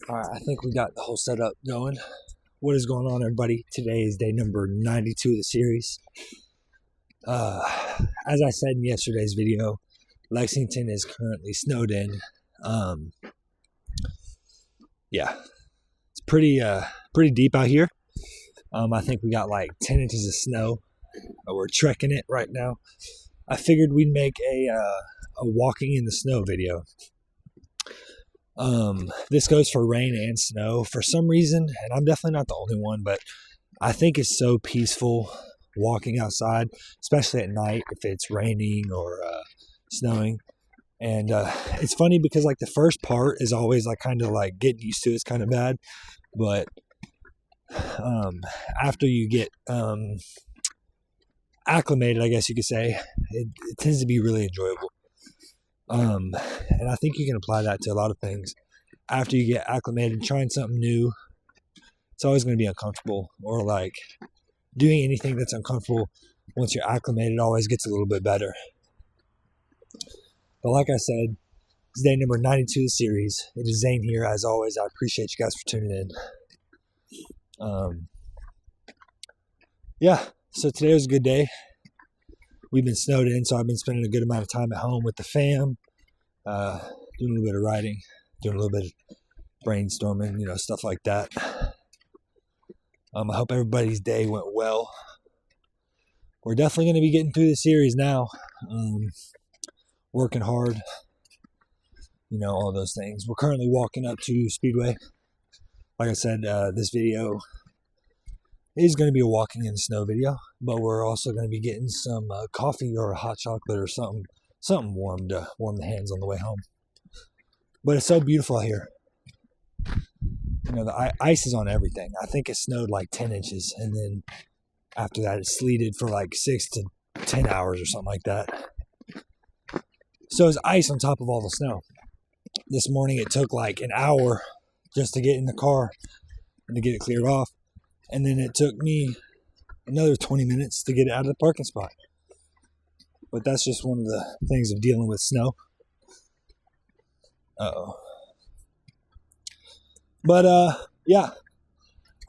All right, I think we got the whole setup going. What is going on, everybody? Today is day number 92 of the series. As I said in yesterday's video, Lexington is currently snowed in. It's pretty deep out here. I think we got like 10 inches of snow. We're trekking it right now. I figured we'd make a walking in the snow video. This goes for rain and snow for some reason, and I'm definitely not the only one, but I think it's so peaceful walking outside, especially at night if it's raining or snowing. And it's funny because like the first part is always like kind of like getting used to it's kind of bad, but after you get acclimated, I guess you could say, it tends to be really enjoyable. And I think you can apply that to a lot of things. After you get acclimated, trying something new, it's always going to be uncomfortable, or like doing anything that's uncomfortable once you're acclimated always gets a little bit better. But like I said, it's day number 92 of the series. It is Zane here. As always, I appreciate you guys for tuning in. So today was a good day. We've been snowed in, so I've been spending a good amount of time at home with the fam, doing a little bit of writing, doing a little bit of brainstorming, stuff like that. I hope everybody's day went well. We're definitely going to be getting through the series now. Working hard, all those things. We're currently walking up to Speedway. Like I said, this video is going to be a walking in the snow video, but we're also going to be getting some coffee or a hot chocolate or something warm to warm the hands on the way home. But it's so beautiful out here. The ice is on everything. I think it snowed like 10 inches, and then after that it sleeted for like 6 to 10 hours or something like that. So it's ice on top of all the snow. This morning it took like an hour just to get in the car and to get it cleared off. And then it took me another 20 minutes to get it out of the parking spot. But that's just one of the things of dealing with snow. But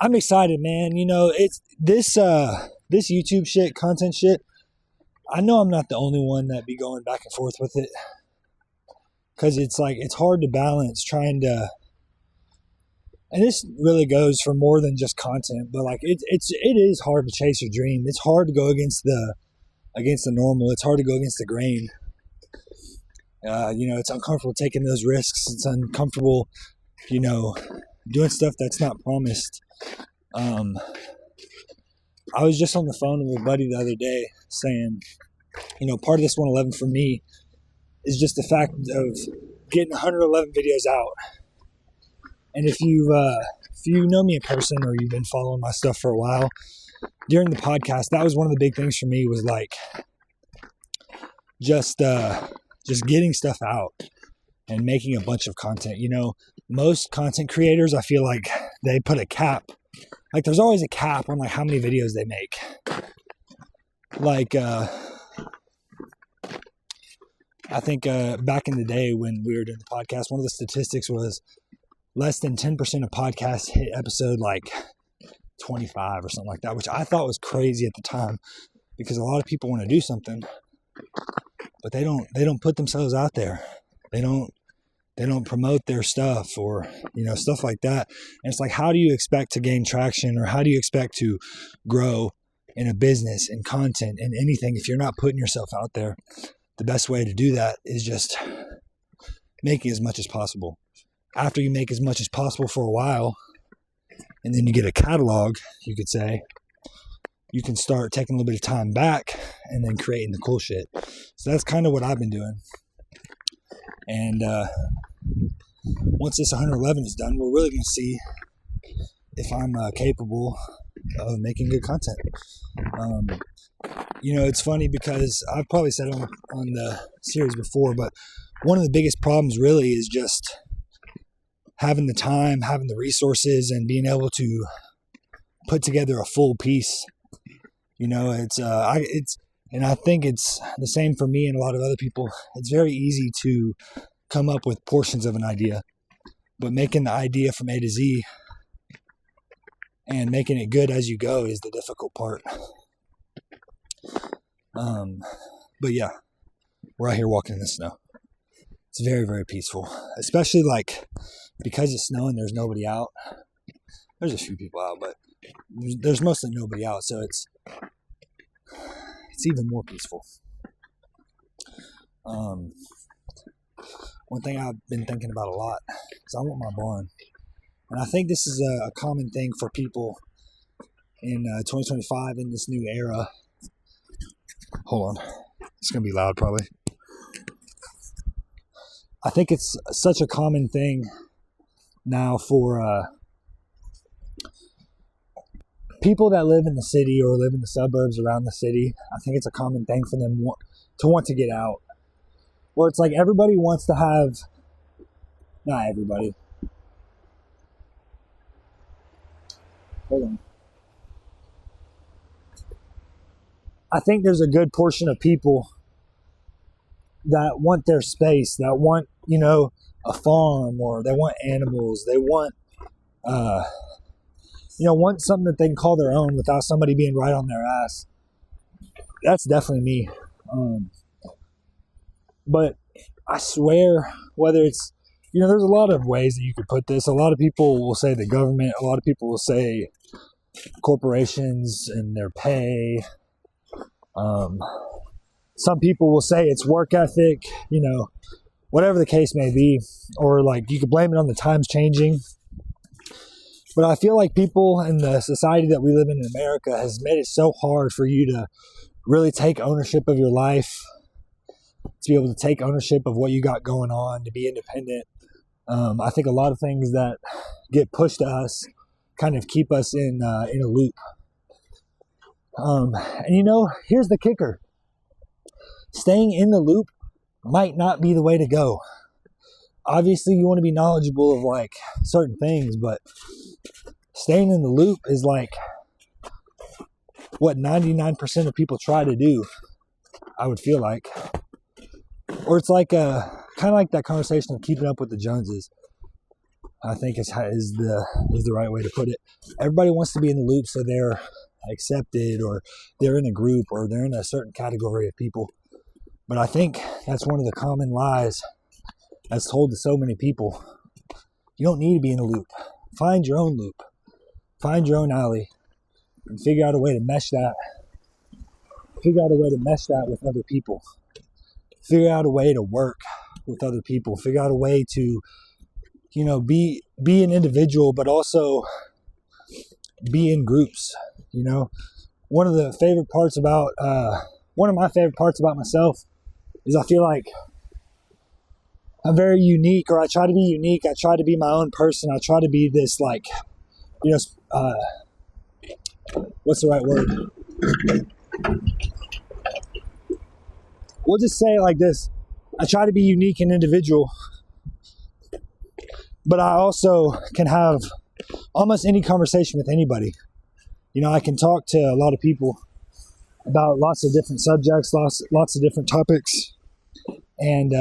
I'm excited, man. It's this YouTube shit, content shit. I know I'm not the only one that be going back and forth with it, because it's hard to balance trying to. And this really goes for more than just content, but like it is hard to chase your dream. It's hard to go against the normal. It's hard to go against the grain. It's uncomfortable taking those risks. It's uncomfortable, doing stuff that's not promised. I was just on the phone with a buddy the other day saying, part of this 111 for me is just the fact of getting 111 videos out. And if you know me in person or you've been following my stuff for a while, during the podcast, that was one of the big things for me, was like just getting stuff out and making a bunch of content. Most content creators, I feel like they put a cap. Like there's always a cap on like how many videos they make. Like I think back in the day when we were doing the podcast, one of the statistics was less than 10% of podcasts hit episode like 25 or something like that, which I thought was crazy at the time, because a lot of people want to do something, but they don't put themselves out there. They don't promote their stuff or, stuff like that. And it's like, how do you expect to gain traction, or how do you expect to grow in a business, in content, in anything, if you're not putting yourself out there? The best way to do that is just making as much as possible. After you make as much as possible for a while, and then you get a catalog, you could say, you can start taking a little bit of time back and then creating the cool shit. So that's kind of what I've been doing. And once this 111 is done, we're really going to see if I'm capable of making good content. It's funny because I've probably said it on the series before, but one of the biggest problems really is just having the time, having the resources, and being able to put together a full piece. And I think it's the same for me and a lot of other people. It's very easy to come up with portions of an idea. But making the idea from A to Z and making it good as you go is the difficult part. But yeah, we're out here walking in the snow. It's very, very peaceful, especially like because it's snowing, there's nobody out. There's a few people out, but there's mostly nobody out. So it's even more peaceful. One thing I've been thinking about a lot is I want my barn. And I think this is a common thing for people in 2025 in this new era. Hold on. It's going to be loud probably. I think it's such a common thing now for people that live in the city or live in the suburbs around the city. I think it's a common thing for them to want to get out. Where it's like everybody wants to have, not everybody. Hold on. I think there's a good portion of people that want their space, that want, a farm, or they want animals. They want, want something that they can call their own without somebody being right on their ass. That's definitely me. But I swear, whether it's, there's a lot of ways that you could put this. A lot of people will say the government. A lot of people will say corporations and their pay. Some people will say it's work ethic, whatever the case may be. Or like you could blame it on the times changing. But I feel like people in the society that we live in America has made it so hard for you to really take ownership of your life, to be able to take ownership of what you got going on, to be independent. I think a lot of things that get pushed to us kind of keep us in a loop. And here's the kicker. Staying in the loop might not be the way to go. Obviously, you want to be knowledgeable of like certain things, but staying in the loop is like what 99% of people try to do, I would feel like. Or it's like kind of like that conversation of keeping up with the Joneses. I think is the right way to put it. Everybody wants to be in the loop so they're accepted, or they're in a group, or they're in a certain category of people. But I think that's one of the common lies that's told to so many people. You don't need to be in a loop. Find your own loop. Find your own alley. And figure out a way to mesh that. Figure out a way to mesh that with other people. Figure out a way to work with other people. Figure out a way to, be an individual, but also be in groups. One of my favorite parts about myself is I feel like I'm very unique, or I try to be unique. I try to be my own person. I try to be this what's the right word? We'll just say it like this. I try to be unique and individual, but I also can have almost any conversation with anybody. I can talk to a lot of people about lots of different subjects, lots of different topics. And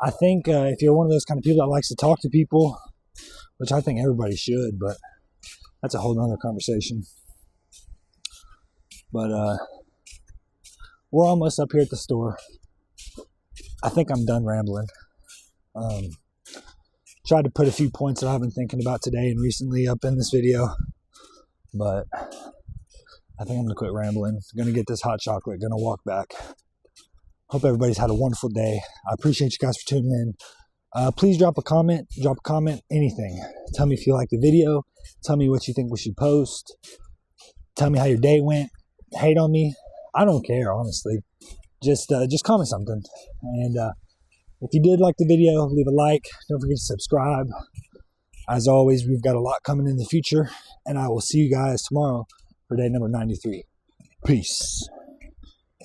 I think if you're one of those kind of people that likes to talk to people, which I think everybody should, but that's a whole nother conversation. But we're almost up here at the store. I think I'm done rambling. Tried to put a few points that I've been thinking about today and recently up in this video, but I think I'm going to quit rambling. Going to get this hot chocolate, going to walk back. Hope everybody's had a wonderful day. I appreciate you guys for tuning in. Please drop a comment, anything. Tell me if you like the video. Tell me what you think we should post. Tell me how your day went. Hate on me. I don't care, honestly. Just comment something. And if you did like the video, leave a like. Don't forget to subscribe. As always, we've got a lot coming in the future. And I will see you guys tomorrow for day number 93. Peace.